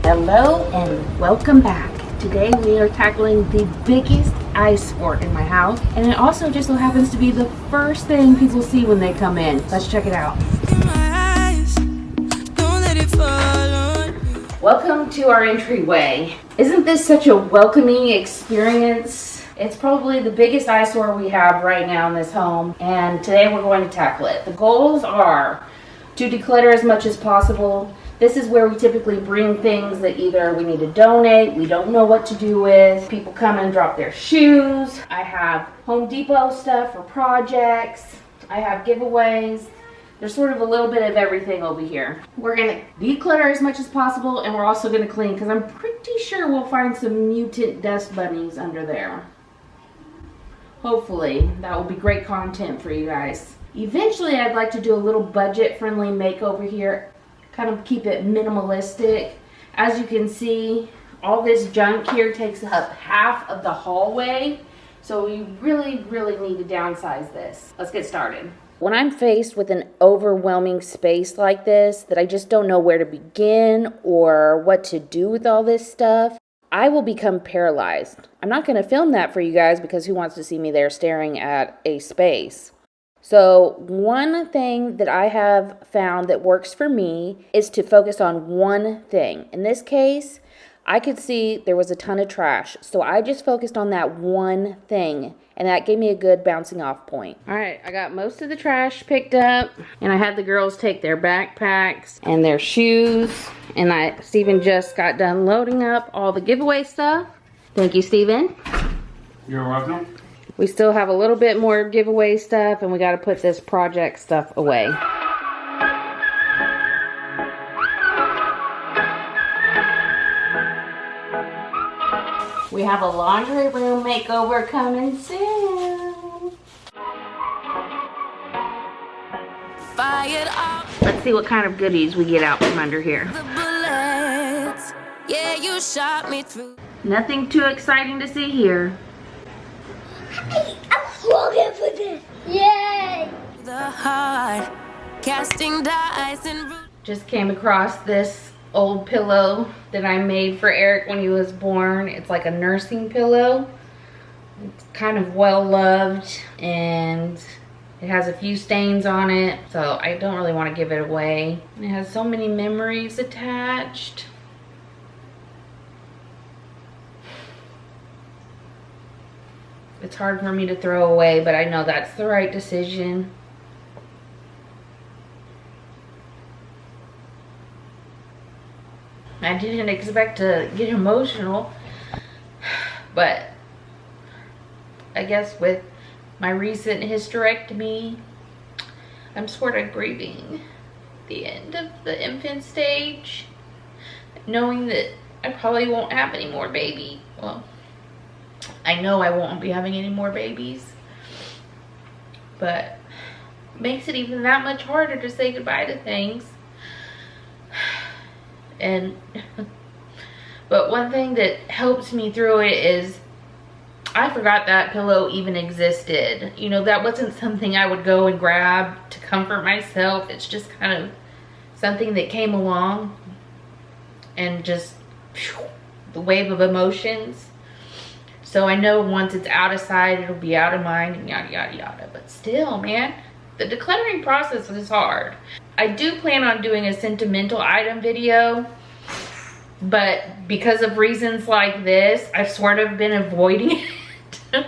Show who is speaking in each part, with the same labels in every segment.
Speaker 1: Hello and welcome back. Today we are tackling the biggest eyesore in my house, and it also just so happens to be the first thing people see when they come in. Let's check it out. Welcome to our entryway. Isn't this such a welcoming experience? It's probably the biggest eyesore we have right now in this home, and today we're going to tackle it. The goals are to declutter as much as possible. This is where we typically bring things that either we need to donate, we don't know what to do with. People come and drop their shoes. I have Home Depot stuff for projects. I have giveaways. There's sort of a little bit of everything over here. We're going to declutter as much as possible, and we're also going to clean because I'm pretty sure we'll find some mutant dust bunnies under there. Hopefully, that will be great content for you guys. Eventually, I'd like to do a little budget-friendly makeover here. Kind of keep it minimalistic. As you can see, all this junk here takes up half of the hallway. So we really need to downsize this. Let's get started. When I'm faced with an overwhelming space like this, that I just don't know where to begin or what to do with all this stuff, I will become paralyzed. I'm not going to film that for you guys because who wants to see me there staring at a space? So one thing that I have found that works for me is to focus on one thing. In this case, I could see there was a ton of trash. So I just focused on that one thing, and that gave me a good bouncing off point. All right, I got most of the trash picked up, and I had the girls take their backpacks and their shoes, and Steven just got done loading up all the giveaway stuff. Thank you, Steven.
Speaker 2: You're welcome.
Speaker 1: We still have a little bit more giveaway stuff, and we got to put this project stuff away. We have a laundry room makeover coming soon. Fired up. Let's see what kind of goodies we get out from under here. The bullets. Yeah, you shot me through. Nothing too exciting to see here.
Speaker 3: I'm looking for this. Yay!
Speaker 1: The heart, casting dice and just came across this old pillow that I made for Eric when he was born. It's like a nursing pillow. It's kind of well loved, and it has a few stains on it, so I don't really want to give it away. It has so many memories attached. It's hard for me to throw away, but I know that's the right decision. I didn't expect to get emotional, but I guess with my recent hysterectomy, I'm sort of grieving the end of the infant stage, knowing that I probably won't have any more baby. Well, I know I won't be having any more babies, but it makes it even that much harder to say goodbye to things. But one thing that helps me through it is I forgot that pillow even existed. You know, that wasn't something I would go and grab to comfort myself. It's just kind of something that came along and just the wave of emotions. So I know once it's out of sight, it'll be out of mind, and yada, yada, yada. But still, man, the decluttering process is hard. I do plan on doing a sentimental item video, but because of reasons like this, I've sort of been avoiding it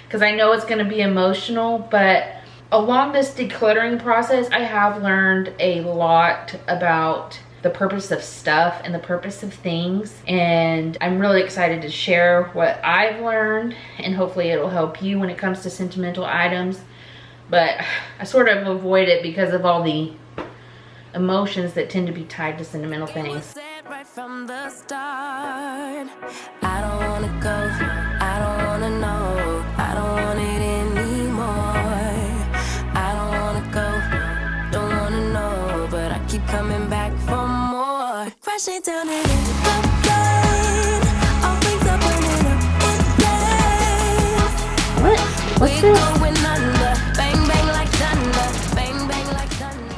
Speaker 1: because I know it's going to be emotional. But along this decluttering process, I have learned a lot about the purpose of stuff and the purpose of things, and I'm really excited to share what I've learned, and hopefully it'll help you when it comes to sentimental items. But I sort of avoid it because of all the emotions that tend to be tied to sentimental things. Right from the start, I don't want to go, I don't want to know, I don't want it anymore. I don't want to go, don't want to know, but I keep coming back for more. Crashing down and into the rain, all things are burning up in flames. What's this? Going under, bang bang like thunder, bang bang like thunder.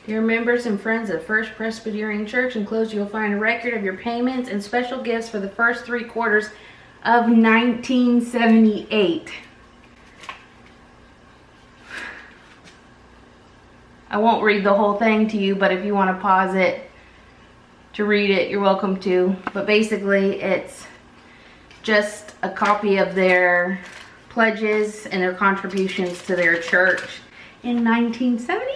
Speaker 1: Dear members and friends of First Presbyterian Church, enclosed you'll find a record of your payments and special gifts for the first 3 quarters of 1978. I won't read the whole thing to you, but if you want to pause it to read it, you're welcome to. But basically, it's just a copy of their pledges and their contributions to their church in 1978.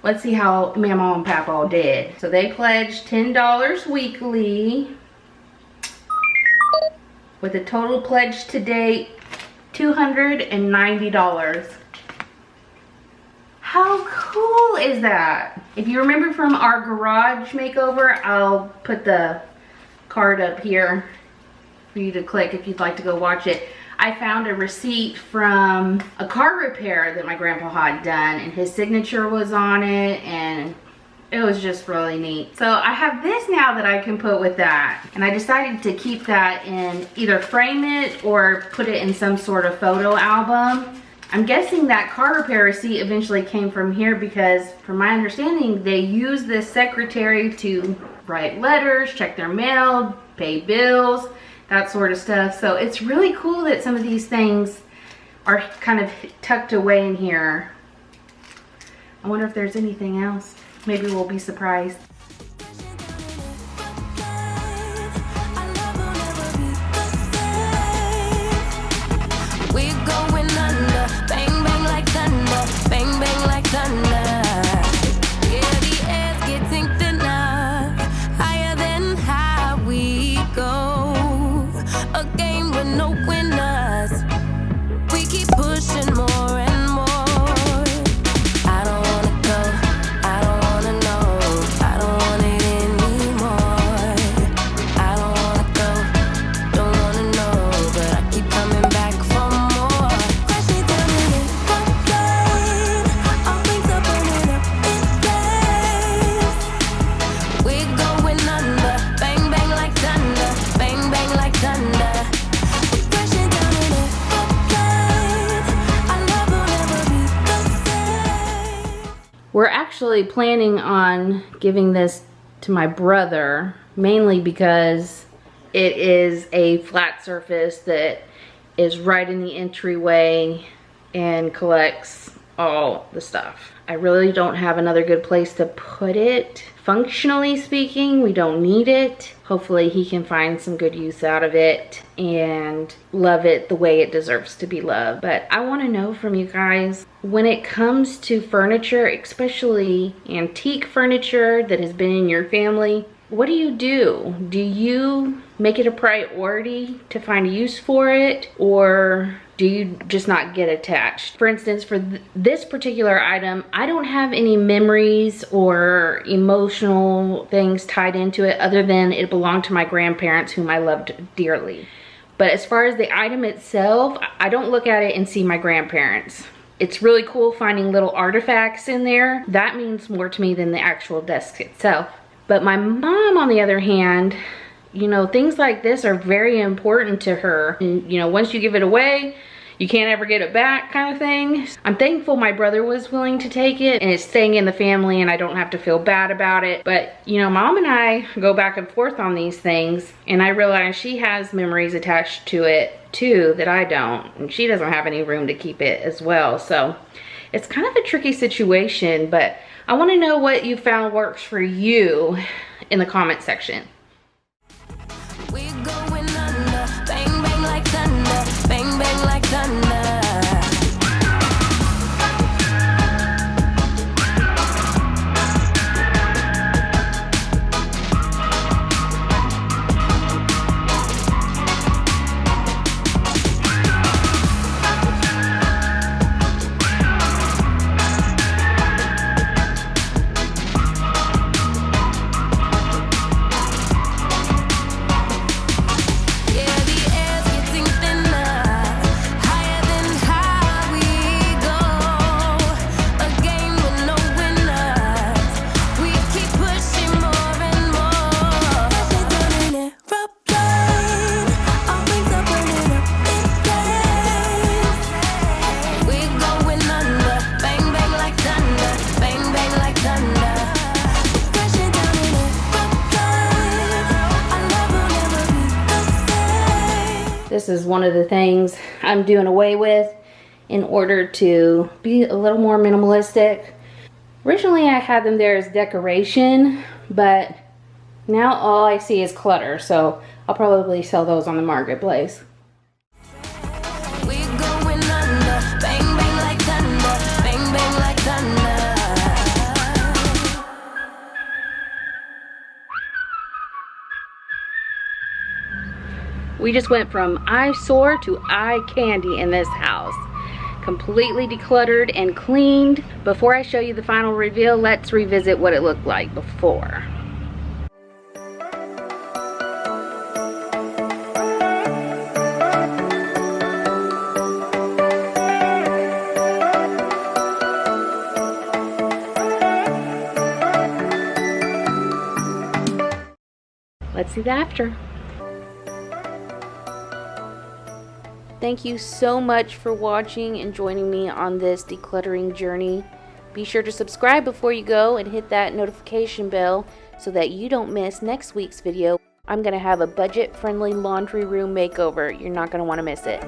Speaker 1: Let's see how Mama and Papa did. So they pledged $10 weekly with a total pledge to date $290. How cool is that? If you remember from our garage makeover, I'll put the card up here for you to click if you'd like to go watch it. I found a receipt from a car repair that my grandpa had done, and his signature was on it, and it was just really neat. So I have this now that I can put with that, and I decided to keep that and either frame it or put it in some sort of photo album. I'm guessing that car repair receipt eventually came from here because, from my understanding, they use this secretary to write letters, check their mail, pay bills, that sort of stuff. So it's really cool that some of these things are kind of tucked away in here. I wonder if there's anything else. Maybe we'll be surprised.
Speaker 4: We're going under, bang bang like thunder, bang bang like thunder. Yeah, the air's getting thinner, higher than high we go. A game with no winners. We keep pushing more and more. I don't wanna go, I don't wanna know, I don't want it anymore. I don't wanna go, don't wanna know, but I keep coming back for more. Crashing down in the rain, all things are burning up in flames. We're going under, bang bang like thunder, bang bang like thunder.
Speaker 1: We're actually planning on giving this to my brother, mainly because it is a flat surface that is right in the entryway and collects all the stuff. I really don't have another good place to put it. Functionally speaking, we don't need it. Hopefully he can find some good use out of it and love it the way it deserves to be loved. But I want to know from you guys, when it comes to furniture, especially antique furniture that has been in your family, what do you do? Do you make it a priority to find a use for it, or do you just not get attached? For instance, for this particular item, I don't have any memories or emotional things tied into it other than it belonged to my grandparents, whom I loved dearly. But as far as the item itself, I don't look at it and see my grandparents. It's really cool finding little artifacts in there. That means more to me than the actual desk itself. But my mom, on the other hand, you know, things like this are very important to her. And, you know, once you give it away, you can't ever get it back, kind of thing. I'm thankful my brother was willing to take it and it's staying in the family and I don't have to feel bad about it. But, you know, Mom and I go back and forth on these things, and I realize she has memories attached to it too that I don't, and she doesn't have any room to keep it as well. So it's kind of a tricky situation, but I want to know what you found works for you in the comment section.
Speaker 4: We're going under, bang bang like thunder, bang bang like thunder.
Speaker 1: This is one of the things I'm doing away with in order to be a little more minimalistic. Originally I had them there as decoration, but now all I see is clutter, so I'll probably sell those on the marketplace.
Speaker 4: We're going under. Bang, bang like thunder. Bang, bang like thunder.
Speaker 1: We just went from eyesore to eye candy in this house. Completely decluttered and cleaned. Before I show you the final reveal, let's revisit what it looked like before. Let's see the after. Thank you so much for watching and joining me on this decluttering journey. Be sure to subscribe before you go and hit that notification bell so that you don't miss next week's video. I'm going to have a budget-friendly laundry room makeover. You're not going to want to miss it.